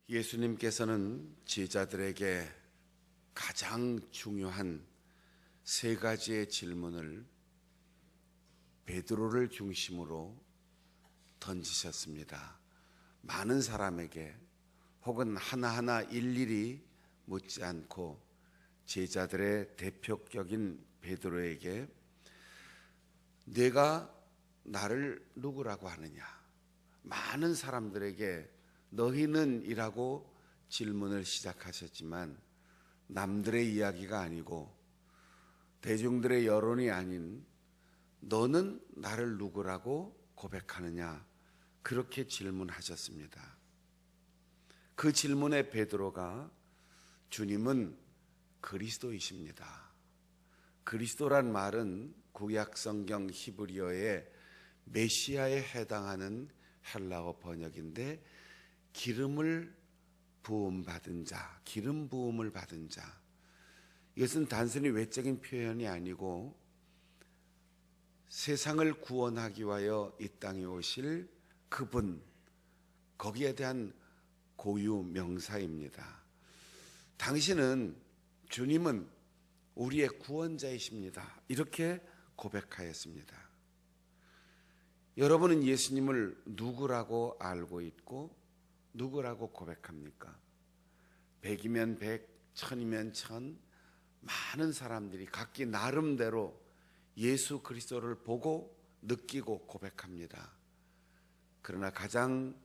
예수님께서는 제자들에게 가장 중요한 세 가지의 질문을 베드로를 중심으로 던지셨습니다. 많은 사람에게 혹은 하나하나 일일이 묻지 않고 제자들의 대표격인 베드로에게 네가 나를 누구라고 하느냐? 많은 사람들에게 너희는 이라고 질문을 시작하셨지만 남들의 이야기가 아니고 대중들의 여론이 아닌 너는 나를 누구라고 고백하느냐? 그렇게 질문하셨습니다. 그 질문에 베드로가 주님은 그리스도이십니다. 그리스도란 말은 구약 성경 히브리어의 메시아에 해당하는 헬라어 번역인데 기름을 부음 받은 자, 기름 부음을 받은 자. 이것은 단순히 외적인 표현이 아니고 세상을 구원하기 위하여 이 땅에 오실 그분, 거기에 대한 고유 명사입니다. 당신은, 주님은 우리의 구원자이십니다. 이렇게 고백하였습니다. 여러분은 예수님을 누구라고 알고 있고 누구라고 고백합니까? 100이면 100, 1000이면 1000, 많은 사람들이 각기 나름대로 예수 그리스도를 보고 느끼고 고백합니다. 그러나 가장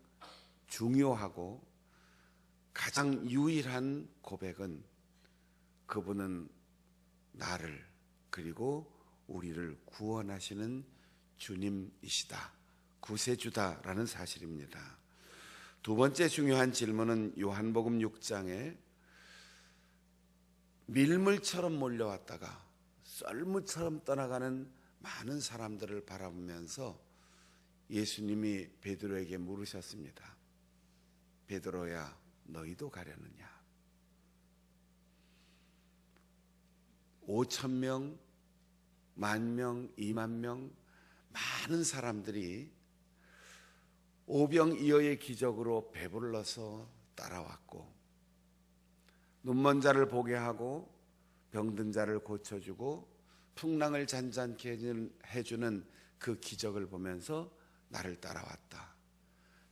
중요하고 가장 유일한 고백은 그분은 나를 그리고 우리를 구원하시는 주님이시다, 구세주다라는 사실입니다. 두 번째 중요한 질문은 요한복음 6장에 밀물처럼 몰려왔다가 썰물처럼 떠나가는 많은 사람들을 바라보면서 예수님이 베드로에게 물으셨습니다. 베드로야, 너희도 가려느냐? 5,000명, 10,000명, 20,000명 많은 사람들이 오병이어의 기적으로 배불러서 따라왔고 눈먼 자를 보게 하고 병든 자를 고쳐주고 풍랑을 잔잔케 해주는 그 기적을 보면서 나를 따라왔다.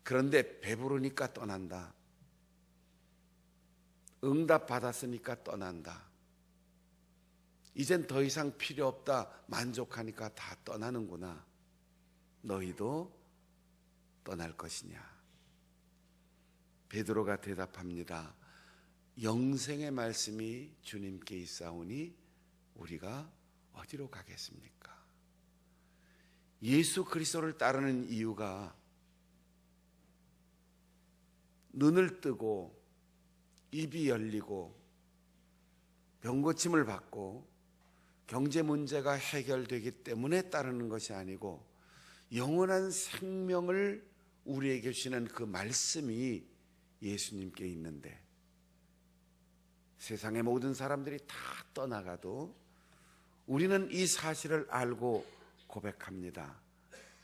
그런데 배부르니까 떠난다. 응답 받았으니까 떠난다. 이젠 더 이상 필요 없다. 만족하니까 다 떠나는구나. 너희도 떠날 것이냐? 베드로가 대답합니다. 영생의 말씀이 주님께 있사오니 우리가 어디로 가겠습니까? 예수 그리스도를 따르는 이유가 눈을 뜨고 입이 열리고 병고침을 받고 경제 문제가 해결되기 때문에 따르는 것이 아니고 영원한 생명을 우리에게 주시는 그 말씀이 예수님께 있는데 세상의 모든 사람들이 다 떠나가도 우리는 이 사실을 알고 고백합니다.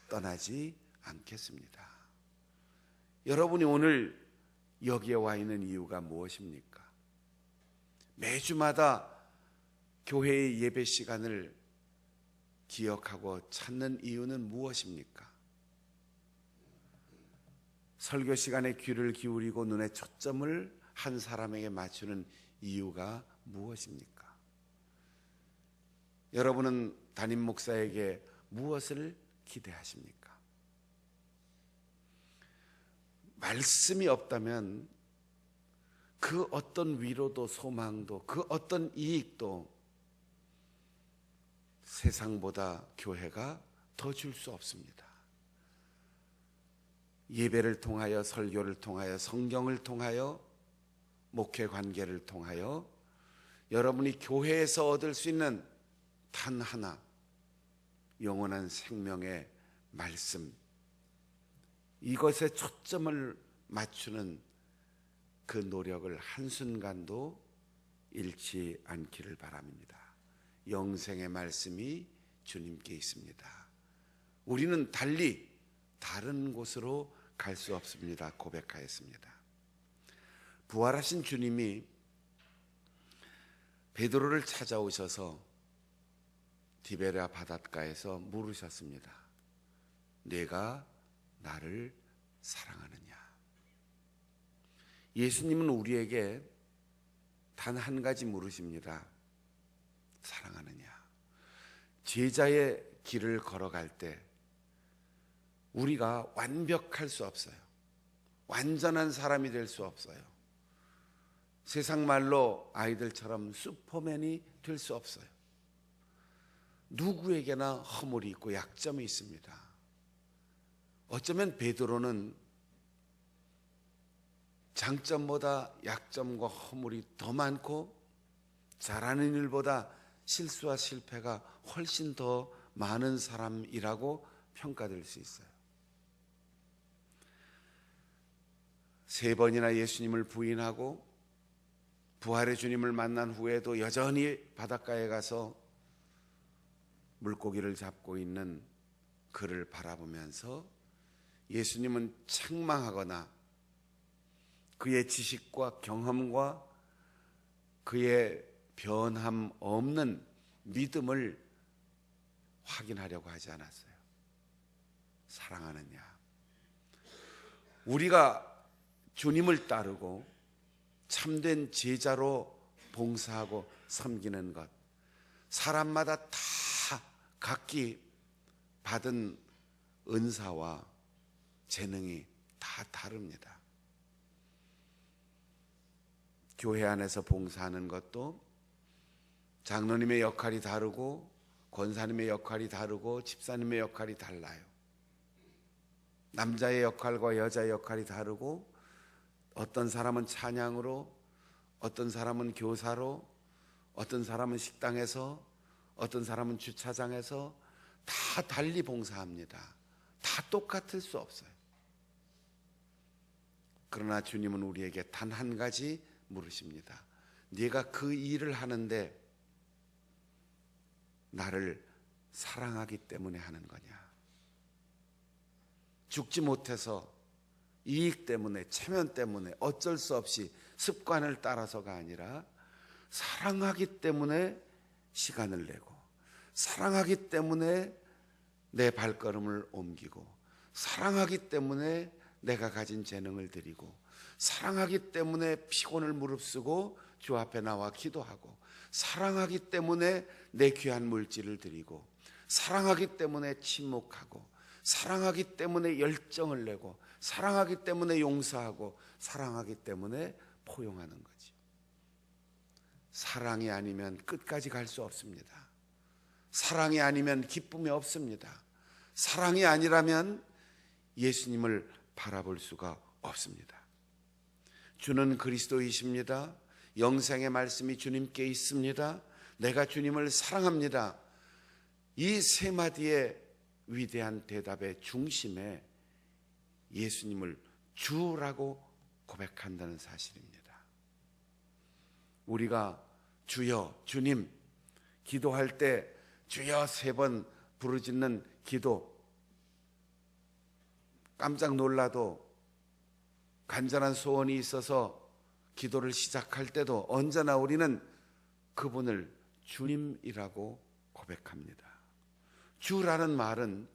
떠나지 않겠습니다. 여러분이 오늘 여기에 와 있는 이유가 무엇입니까? 매주마다 교회의 예배 시간을 기억하고 찾는 이유는 무엇입니까? 설교 시간에 귀를 기울이고 눈에 초점을 한 사람에게 맞추는 이유가 무엇입니까? 여러분은 담임 목사에게 무엇을 기대하십니까? 말씀이 없다면 그 어떤 위로도 소망도 그 어떤 이익도 세상보다 교회가 더 줄 수 없습니다. 예배를 통하여 설교를 통하여 성경을 통하여 목회 관계를 통하여 여러분이 교회에서 얻을 수 있는 단 하나, 영원한 생명의 말씀, 이것에 초점을 맞추는 그 노력을 한순간도 잃지 않기를 바랍니다. 영생의 말씀이 주님께 있습니다. 우리는 달리 다른 곳으로 갈 수 없습니다. 고백하였습니다. 부활하신 주님이 베드로를 찾아오셔서 디베랴 바닷가에서 물으셨습니다. 내가 나를 사랑하느냐? 예수님은 우리에게 단 한 가지 물으십니다. 사랑하느냐? 제자의 길을 걸어갈 때 우리가 완벽할 수 없어요. 완전한 사람이 될 수 없어요. 세상 말로 아이들처럼 슈퍼맨이 될 수 없어요. 누구에게나 허물이 있고 약점이 있습니다. 어쩌면 베드로는 장점보다 약점과 허물이 더 많고 잘하는 일보다 실수와 실패가 훨씬 더 많은 사람이라고 평가될 수 있어요. 3번이나 예수님을 부인하고 부활의 주님을 만난 후에도 여전히 바닷가에 가서 물고기를 잡고 있는 그를 바라보면서 예수님은 책망하거나 그의 지식과 경험과 그의 변함 없는 믿음을 확인하려고 하지 않았어요. 사랑하느냐? 우리가 주님을 따르고 참된 제자로 봉사하고 섬기는 것, 사람마다 다 각기 받은 은사와 재능이 다 다릅니다. 교회 안에서 봉사하는 것도 장로님의 역할이 다르고 권사님의 역할이 다르고 집사님의 역할이 달라요. 남자의 역할과 여자의 역할이 다르고 어떤 사람은 찬양으로, 어떤 사람은 교사로, 어떤 사람은 식당에서, 어떤 사람은 주차장에서 다 달리 봉사합니다. 다 똑같을 수 없어요. 그러나 주님은 우리에게 단 한 가지 물으십니다. 네가 그 일을 하는데 나를 사랑하기 때문에 하는 거냐? 죽지 못해서 이익 때문에, 체면 때문에, 어쩔 수 없이 습관을 따라서가 아니라 사랑하기 때문에 시간을 내고, 사랑하기 때문에 내 발걸음을 옮기고, 사랑하기 때문에 내가 가진 재능을 드리고, 사랑하기 때문에 피곤을 무릅쓰고 주 앞에 나와 기도하고, 사랑하기 때문에 내 귀한 물질을 드리고, 사랑하기 때문에 침묵하고, 사랑하기 때문에 열정을 내고, 사랑하기 때문에 용서하고, 사랑하기 때문에 포용하는 거지. 사랑이 아니면 끝까지 갈 수 없습니다. 사랑이 아니면 기쁨이 없습니다. 사랑이 아니라면 예수님을 바라볼 수가 없습니다. 주는 그리스도이십니다. 영생의 말씀이 주님께 있습니다. 내가 주님을 사랑합니다. 이 세 마디의 위대한 대답의 중심에 예수님을 주라고 고백한다는 사실입니다. 우리가 주여, 주님 기도할 때 주여 3번 부르짖는 기도, 깜짝 놀라도 간절한 소원이 있어서 기도를 시작할 때도 언제나 우리는 그분을 주님이라고 고백합니다. 주라는 말은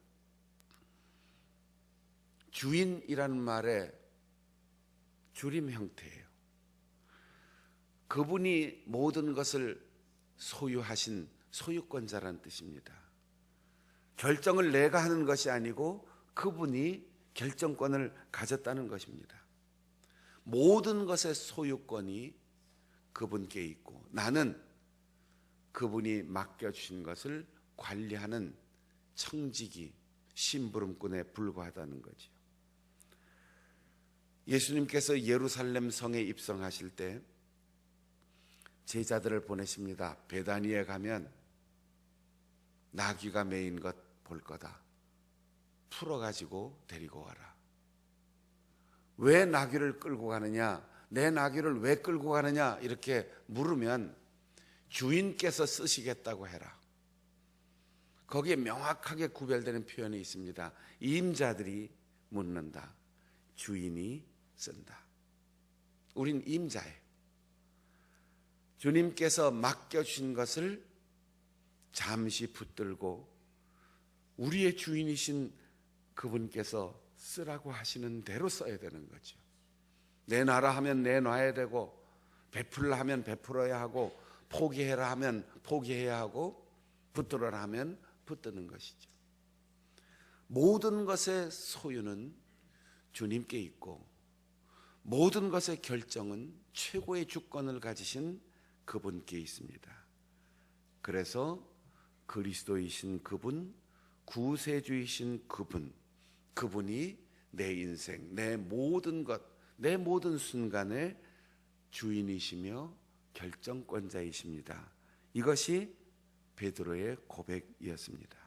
주인이라는 말의 줄임 형태예요. 그분이 모든 것을 소유하신 소유권자라는 뜻입니다. 결정을 내가 하는 것이 아니고 그분이 결정권을 가졌다는 것입니다. 모든 것의 소유권이 그분께 있고 나는 그분이 맡겨주신 것을 관리하는 청지기, 심부름꾼에 불과하다는 거죠. 예수님께서 예루살렘 성에 입성하실 때 제자들을 보내십니다. 베다니에 가면 나귀가 메인 것 볼 거다. 풀어가지고 데리고 와라. 왜 나귀를 끌고 가느냐? 내 나귀를 왜 끌고 가느냐? 이렇게 물으면 주인께서 쓰시겠다고 해라. 거기에 명확하게 구별되는 표현이 있습니다. 임자들이 묻는다. 주인이 쓴다. 우린 임자예요. 주님께서 맡겨주신 것을 잠시 붙들고 우리의 주인이신 그분께서 쓰라고 하시는 대로 써야 되는 거죠. 내놔라 하면 내놔야 되고, 베풀라 하면 베풀어야 하고, 포기해라 하면 포기해야 하고, 붙들어라 하면 붙드는 것이죠. 모든 것의 소유는 주님께 있고, 모든 것의 결정은 최고의 주권을 가지신 그분께 있습니다. 그래서 그리스도이신 그분, 구세주이신 그분, 그분이 내 인생, 내 모든 것, 내 모든 순간의 주인이시며 결정권자이십니다. 이것이 베드로의 고백이었습니다.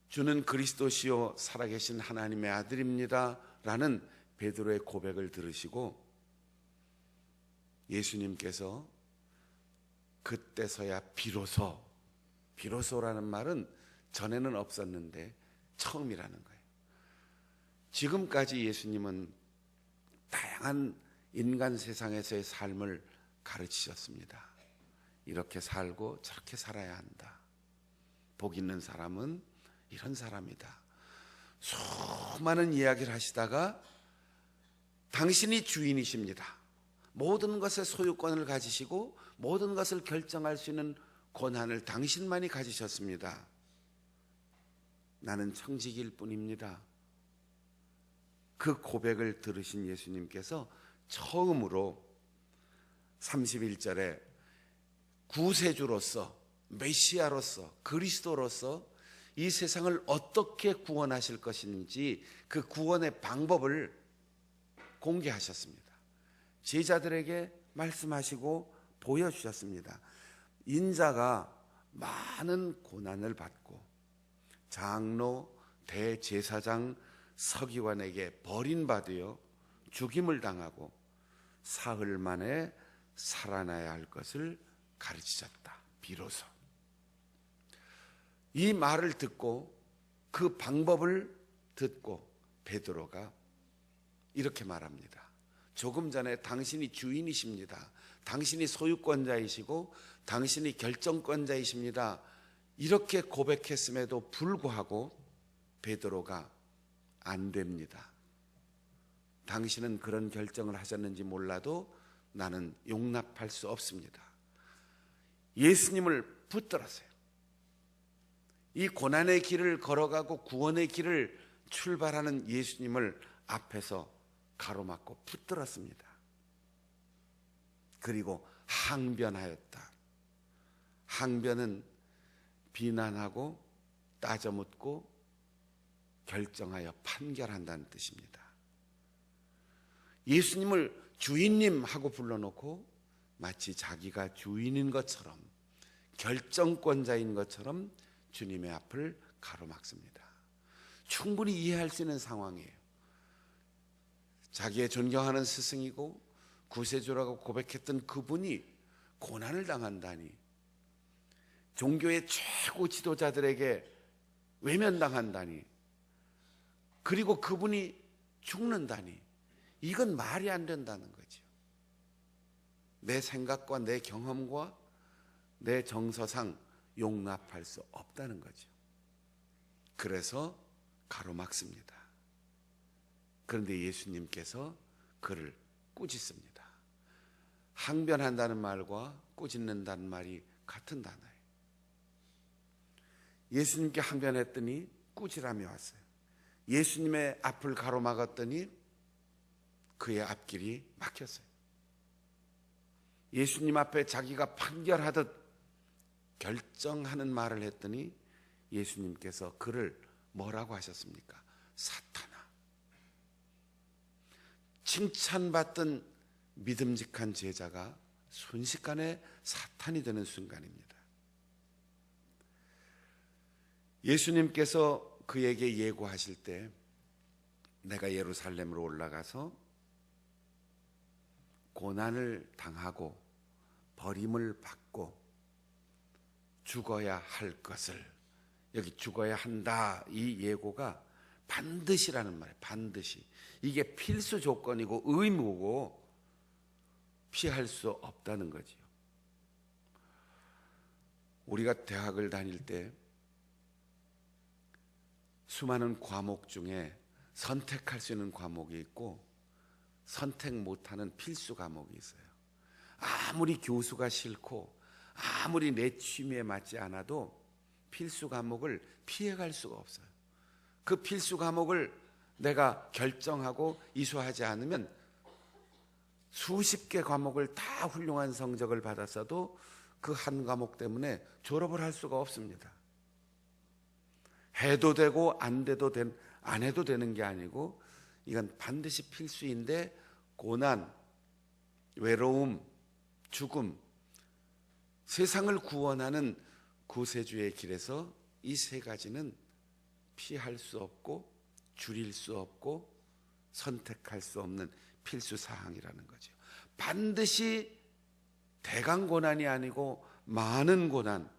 주는 그리스도시요 살아계신 하나님의 아들입니다 라는 베드로의 고백을 들으시고 예수님께서 그때서야 비로소라는 말은 전에는 없었는데 처음이라는 거예요. 지금까지 예수님은 다양한 인간 세상에서의 삶을 가르치셨습니다. 이렇게 살고 저렇게 살아야 한다. 복 있는 사람은 이런 사람이다. 수많은 이야기를 하시다가 당신이 주인이십니다. 모든 것의 소유권을 가지시고 모든 것을 결정할 수 있는 권한을 당신만이 가지셨습니다. 나는 청직일 뿐입니다. 그 고백을 들으신 예수님께서 처음으로 31절에 구세주로서, 메시아로서, 그리스도로서 이 세상을 어떻게 구원하실 것인지 그 구원의 방법을 공개하셨습니다. 제자들에게 말씀하시고 보여주셨습니다. 인자가 많은 고난을 받고 장로, 대제사장, 서기관에게 버림받으여 죽임을 당하고 사흘 만에 살아나야 할 것을 가르치셨다. 비로소. 이 말을 듣고 그 방법을 듣고 베드로가 이렇게 말합니다. 조금 전에 당신이 주인이십니다. 당신이 소유권자이시고 당신이 결정권자이십니다. 이렇게 고백했음에도 불구하고 베드로가 안 됩니다. 당신은 그런 결정을 하셨는지 몰라도 나는 용납할 수 없습니다. 예수님을 붙들었어요. 이 고난의 길을 걸어가고 구원의 길을 출발하는 예수님을 앞에서 가로막고 붙들었습니다. 그리고 항변하였다. 항변은 비난하고 따져묻고 결정하여 판결한다는 뜻입니다. 예수님을 주인님 하고 불러놓고 마치 자기가 주인인 것처럼 결정권자인 것처럼 주님의 앞을 가로막습니다. 충분히 이해할 수 있는 상황이에요. 자기의 존경하는 스승이고 구세주라고 고백했던 그분이 고난을 당한다니, 종교의 최고 지도자들에게 외면당한다니, 그리고 그분이 죽는다니, 이건 말이 안 된다는 거죠. 내 생각과 내 경험과 내 정서상 용납할 수 없다는 거죠. 그래서 가로막습니다. 그런데 예수님께서 그를 꾸짖습니다. 항변한다는 말과 꾸짖는다는 말이 같은 단어예요. 예수님께 항변했더니 꾸지람이 왔어요. 예수님의 앞을 가로막았더니 그의 앞길이 막혔어요. 예수님 앞에 자기가 판결하듯 결정하는 말을 했더니 예수님께서 그를 뭐라고 하셨습니까? 사탄아. 칭찬받던 믿음직한 제자가 순식간에 사탄이 되는 순간입니다. 예수님께서 그에게 예고하실 때 내가 예루살렘으로 올라가서 고난을 당하고 버림을 받고 죽어야 할 것을, 여기 죽어야 한다, 이 예고가 반드시라는 말이에요. 반드시. 이게 필수 조건이고 의무고 피할 수 없다는 거지요. 우리가 대학을 다닐 때 수많은 과목 중에 선택할 수 있는 과목이 있고 선택 못하는 필수 과목이 있어요. 아무리 교수가 싫고 아무리 내 취미에 맞지 않아도 필수 과목을 피해갈 수가 없어요. 그 필수 과목을 내가 결정하고 이수하지 않으면 수십 개 과목을 다 훌륭한 성적을 받았어도 그 한 과목 때문에 졸업을 할 수가 없습니다. 해도 되고 안 해도 되는 게 아니고 이건 반드시 필수인데 고난, 외로움, 죽음, 세상을 구원하는 구세주의 길에서 이 세 가지는 피할 수 없고 줄일 수 없고 선택할 수 없는 필수 사항이라는 거죠. 반드시 대강 고난이 아니고 많은 고난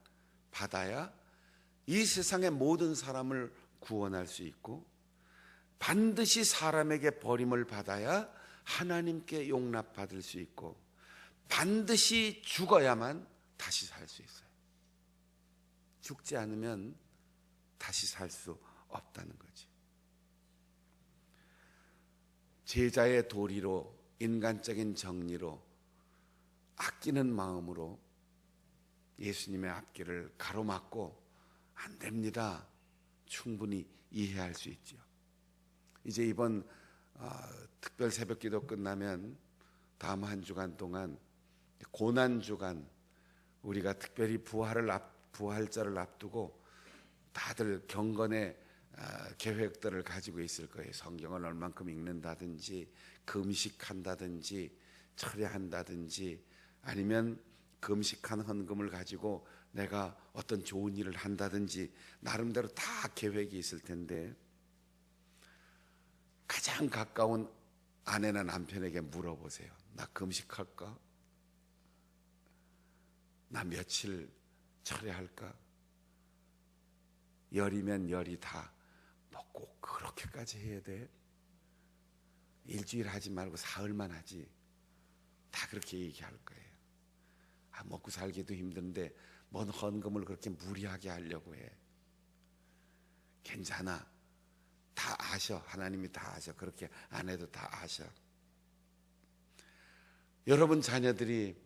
받아야 이 세상의 모든 사람을 구원할 수 있고 반드시 사람에게 버림을 받아야 하나님께 용납받을 수 있고 반드시 죽어야만 다시 살 수 있어요. 죽지 않으면 다시 살 수 없다는 거지. 제자의 도리로 인간적인 정리로 아끼는 마음으로 예수님의 앞길을 가로막고 안 됩니다. 충분히 이해할 수 있죠. 이제 이번 특별 새벽기도 끝나면 다음 한 주간 동안 고난 주간 우리가 특별히 부활절을 앞두고 다들 경건의 계획들을 가지고 있을 거예요. 성경을 얼만큼 읽는다든지 금식한다든지 철야한다든지 아니면 금식한 헌금을 가지고 내가 어떤 좋은 일을 한다든지 나름대로 다 계획이 있을 텐데 가장 가까운 아내나 남편에게 물어보세요. 나 금식할까? 나 며칠 철야할까? 열이면 열이다. 뭐 꼭 그렇게까지 해야 돼? 일주일 하지 말고 사흘만 하지. 다 그렇게 얘기할 거예요. 먹고 살기도 힘든데 뭔 헌금을 그렇게 무리하게 하려고 해. 괜찮아. 다 아셔. 하나님이 다 아셔. 그렇게 안 해도 다 아셔. 여러분 자녀들이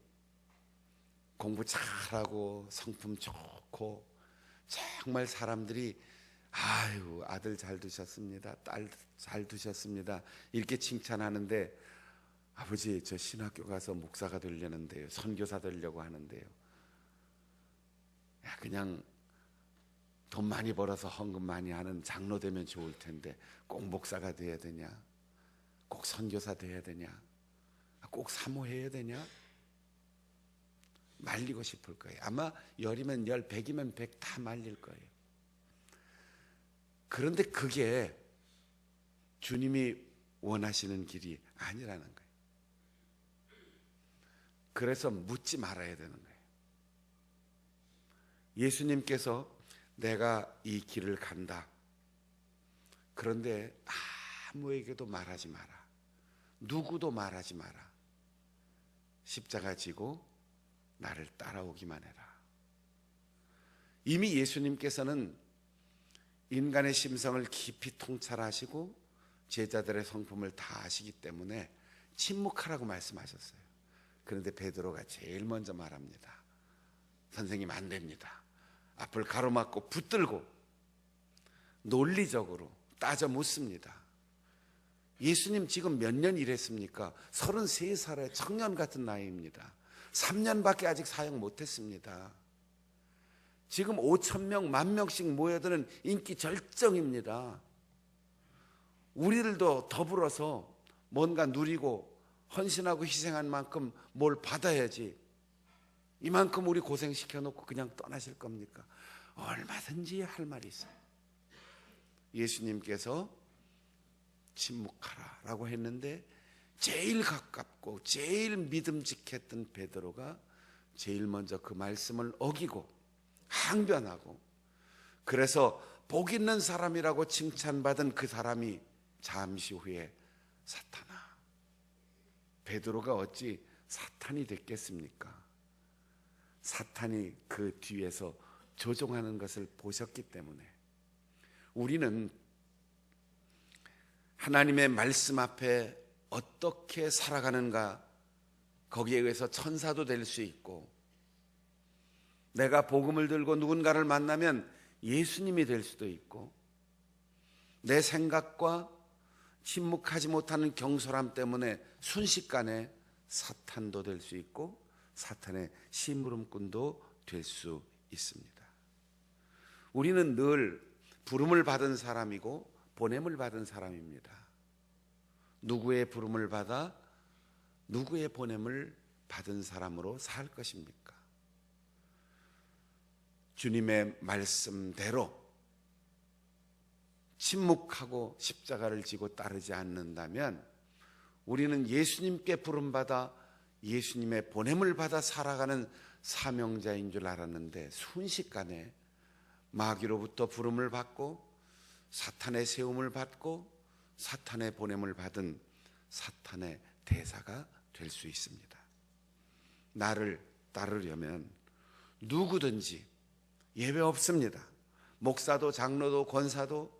공부 잘하고 성품 좋고 정말 사람들이 아유 아들 잘 두셨습니다. 딸 잘 두셨습니다. 이렇게 칭찬하는데 아버지 저 신학교 가서 목사가 되려는데요. 선교사 되려고 하는데요. 야, 그냥 돈 많이 벌어서 헌금 많이 하는 장로 되면 좋을 텐데 꼭 목사가 돼야 되냐? 꼭 선교사 돼야 되냐? 꼭 사모해야 되냐? 말리고 싶을 거예요. 아마 열이면 열, 백이면 백 다 말릴 거예요. 그런데 그게 주님이 원하시는 길이 아니라는 거예요. 그래서 묻지 말아야 되는 거예요. 예수님께서 내가 이 길을 간다. 그런데 아무에게도 말하지 마라. 누구도 말하지 마라. 십자가 지고 나를 따라오기만 해라. 이미 예수님께서는 인간의 심성을 깊이 통찰하시고 제자들의 성품을 다 아시기 때문에 침묵하라고 말씀하셨어요. 그런데 베드로가 제일 먼저 말합니다. 선생님 안 됩니다. 앞을 가로막고 붙들고 논리적으로 따져 묻습니다. 예수님 지금 몇 년 일했습니까? 33살의 청년 같은 나이입니다. 3년밖에 아직 사역 못했습니다. 지금 5,000명, 10,000명씩 모여드는 인기 절정입니다. 우리들도 더불어서 뭔가 누리고 헌신하고 희생한 만큼 뭘 받아야지. 이만큼 우리 고생시켜놓고 그냥 떠나실 겁니까? 얼마든지 할 말이 있어요. 예수님께서 침묵하라 라고 했는데 제일 가깝고 제일 믿음직했던 베드로가 제일 먼저 그 말씀을 어기고 항변하고 그래서 복 있는 사람이라고 칭찬받은 그 사람이 잠시 후에 사탄아. 베드로가 어찌 사탄이 됐겠습니까? 사탄이 그 뒤에서 조종하는 것을 보셨기 때문에 우리는 하나님의 말씀 앞에 어떻게 살아가는가, 거기에 의해서 천사도 될 수 있고, 내가 복음을 들고 누군가를 만나면 예수님이 될 수도 있고, 내 생각과 침묵하지 못하는 경솔함 때문에 순식간에 사탄도 될 수 있고 사탄의 심부름꾼도 될 수 있습니다. 우리는 늘 부름을 받은 사람이고 보냄을 받은 사람입니다. 누구의 부름을 받아 누구의 보냄을 받은 사람으로 살 것입니까? 주님의 말씀대로 침묵하고 십자가를 지고 따르지 않는다면 우리는 예수님께 부름받아 예수님의 보냄을 받아 살아가는 사명자인 줄 알았는데 순식간에 마귀로부터 부름을 받고 사탄의 세움을 받고 사탄의 보냄을 받은 사탄의 대사가 될 수 있습니다. 나를 따르려면 누구든지 예외 없습니다. 목사도 장로도 권사도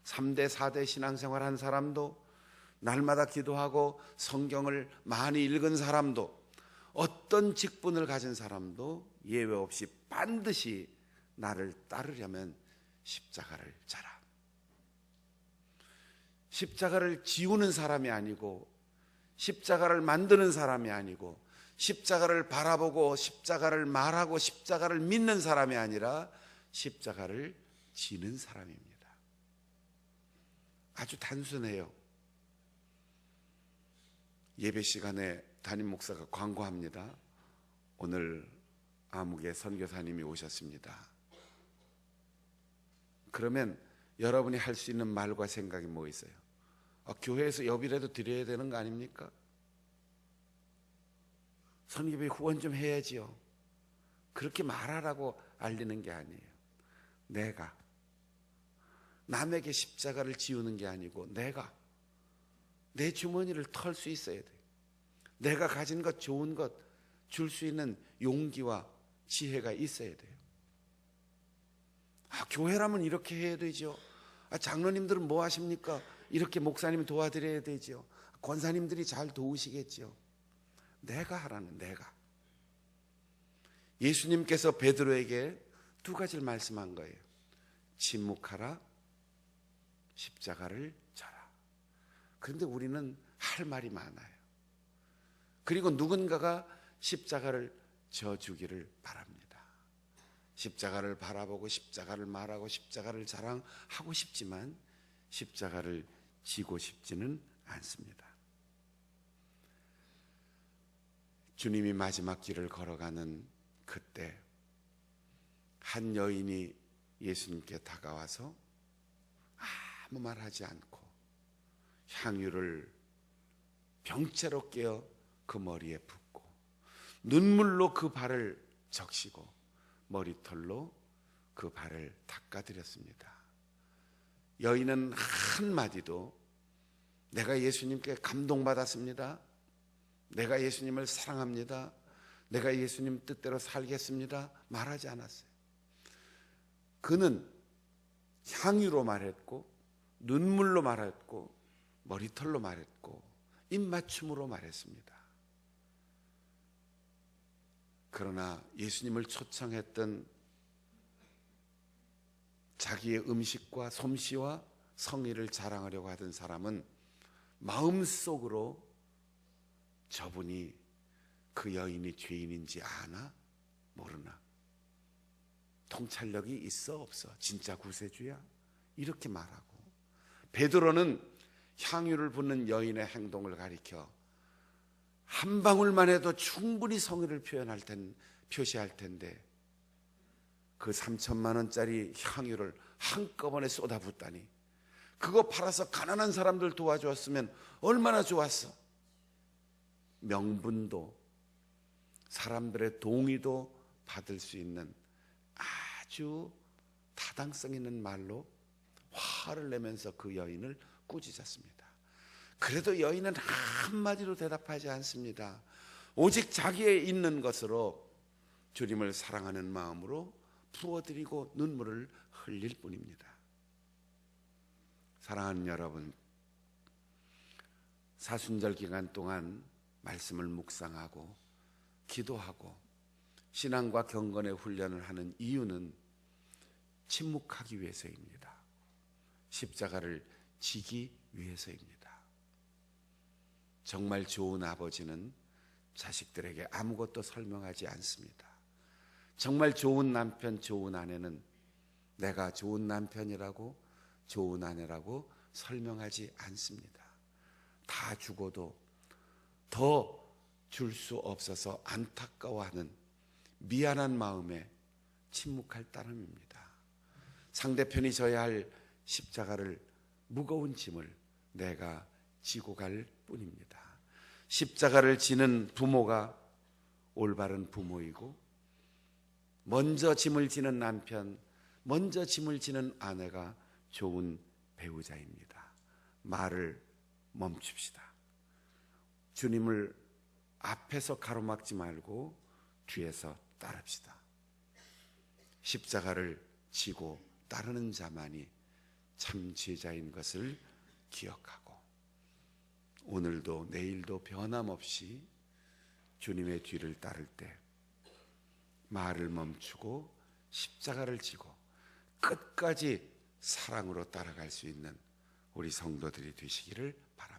3대 4대 신앙생활 한 사람도 날마다 기도하고 성경을 많이 읽은 사람도 어떤 직분을 가진 사람도 예외 없이 반드시 나를 따르려면 십자가를 져라. 십자가를 지우는 사람이 아니고 십자가를 만드는 사람이 아니고 십자가를 바라보고 십자가를 말하고 십자가를 믿는 사람이 아니라 십자가를 지는 사람입니다. 아주 단순해요. 예배 시간에 담임 목사가 광고합니다. 오늘 아무개 선교사님이 오셨습니다. 그러면 여러분이 할 수 있는 말과 생각이 뭐 있어요? 교회에서 예비라도 드려야 되는 거 아닙니까? 선교회 후원 좀 해야지요. 그렇게 말하라고 알리는 게 아니에요. 내가 남에게 십자가를 지우는 게 아니고 내가 내 주머니를 털 수 있어야 돼요. 내가 가진 것 좋은 것 줄 수 있는 용기와 지혜가 있어야 돼요. 교회라면 이렇게 해야 되죠. 장로님들은 뭐 하십니까? 이렇게 목사님 도와드려야 되죠. 권사님들이 잘 도우시겠죠. 내가 하라는, 내가. 예수님께서 베드로에게 두 가지를 말씀한 거예요. 침묵하라, 십자가를 져라. 그런데 우리는 할 말이 많아요. 그리고 누군가가 십자가를 져주기를 바랍니다. 십자가를 바라보고 십자가를 말하고 십자가를 자랑하고 싶지만 십자가를 지고 싶지는 않습니다. 주님이 마지막 길을 걸어가는 그때 한 여인이 예수님께 다가와서 아무 말하지 않고 향유를 병째로 깨어 그 머리에 붓고 눈물로 그 발을 적시고 머리털로 그 발을 닦아드렸습니다. 여인은 한마디도 내가 예수님께 감동받았습니다, 내가 예수님을 사랑합니다, 내가 예수님 뜻대로 살겠습니다 말하지 않았어요. 그는 향유로 말했고 눈물로 말했고 머리털로 말했고 입맞춤으로 말했습니다. 그러나 예수님을 초청했던 자기의 음식과 솜씨와 성의를 자랑하려고 하던 사람은 마음속으로 저분이 그 여인이 죄인인지 아나 모르나, 통찰력이 있어 없어, 진짜 구세주야, 이렇게 말하고, 베드로는 향유를 붓는 여인의 행동을 가리켜 한 방울만 해도 충분히 성의를 표시할 텐데 그 3천만 원짜리 향유를 한꺼번에 쏟아붓다니, 그거 팔아서 가난한 사람들 도와주었으면 얼마나 좋았어. 명분도 사람들의 동의도 받을 수 있는 아주 타당성 있는 말로 화를 내면서 그 여인을 꾸짖었습니다. 그래도 여인은 한마디로 대답하지 않습니다. 오직 자기의 있는 것으로 주님을 사랑하는 마음으로 부어드리고 눈물을 흘릴 뿐입니다. 사랑하는 여러분, 사순절 기간 동안 말씀을 묵상하고 기도하고 신앙과 경건의 훈련을 하는 이유는 침묵하기 위해서입니다. 십자가를 지기 위해서입니다. 정말 좋은 아버지는 자식들에게 아무것도 설명하지 않습니다. 정말 좋은 남편, 좋은 아내는 내가 좋은 남편이라고 좋은 아내라고 설명하지 않습니다. 다 죽어도 더 줄 수 없어서 안타까워하는 미안한 마음에 침묵할 따름입니다. 상대편이 져야 할 십자가를, 무거운 짐을 내가 지고 갈 뿐입니다. 십자가를 지는 부모가 올바른 부모이고, 먼저 짐을 지는 남편, 먼저 짐을 지는 아내가 좋은 배우자입니다. 말을 멈춥시다. 주님을 앞에서 가로막지 말고 뒤에서 따릅시다. 십자가를 지고 따르는 자만이 참 제자인 것을 기억하고, 오늘도 내일도 변함없이 주님의 뒤를 따를 때 말을 멈추고 십자가를 지고 끝까지 사랑으로 따라갈 수 있는 우리 성도들이 되시기를 바랍니다.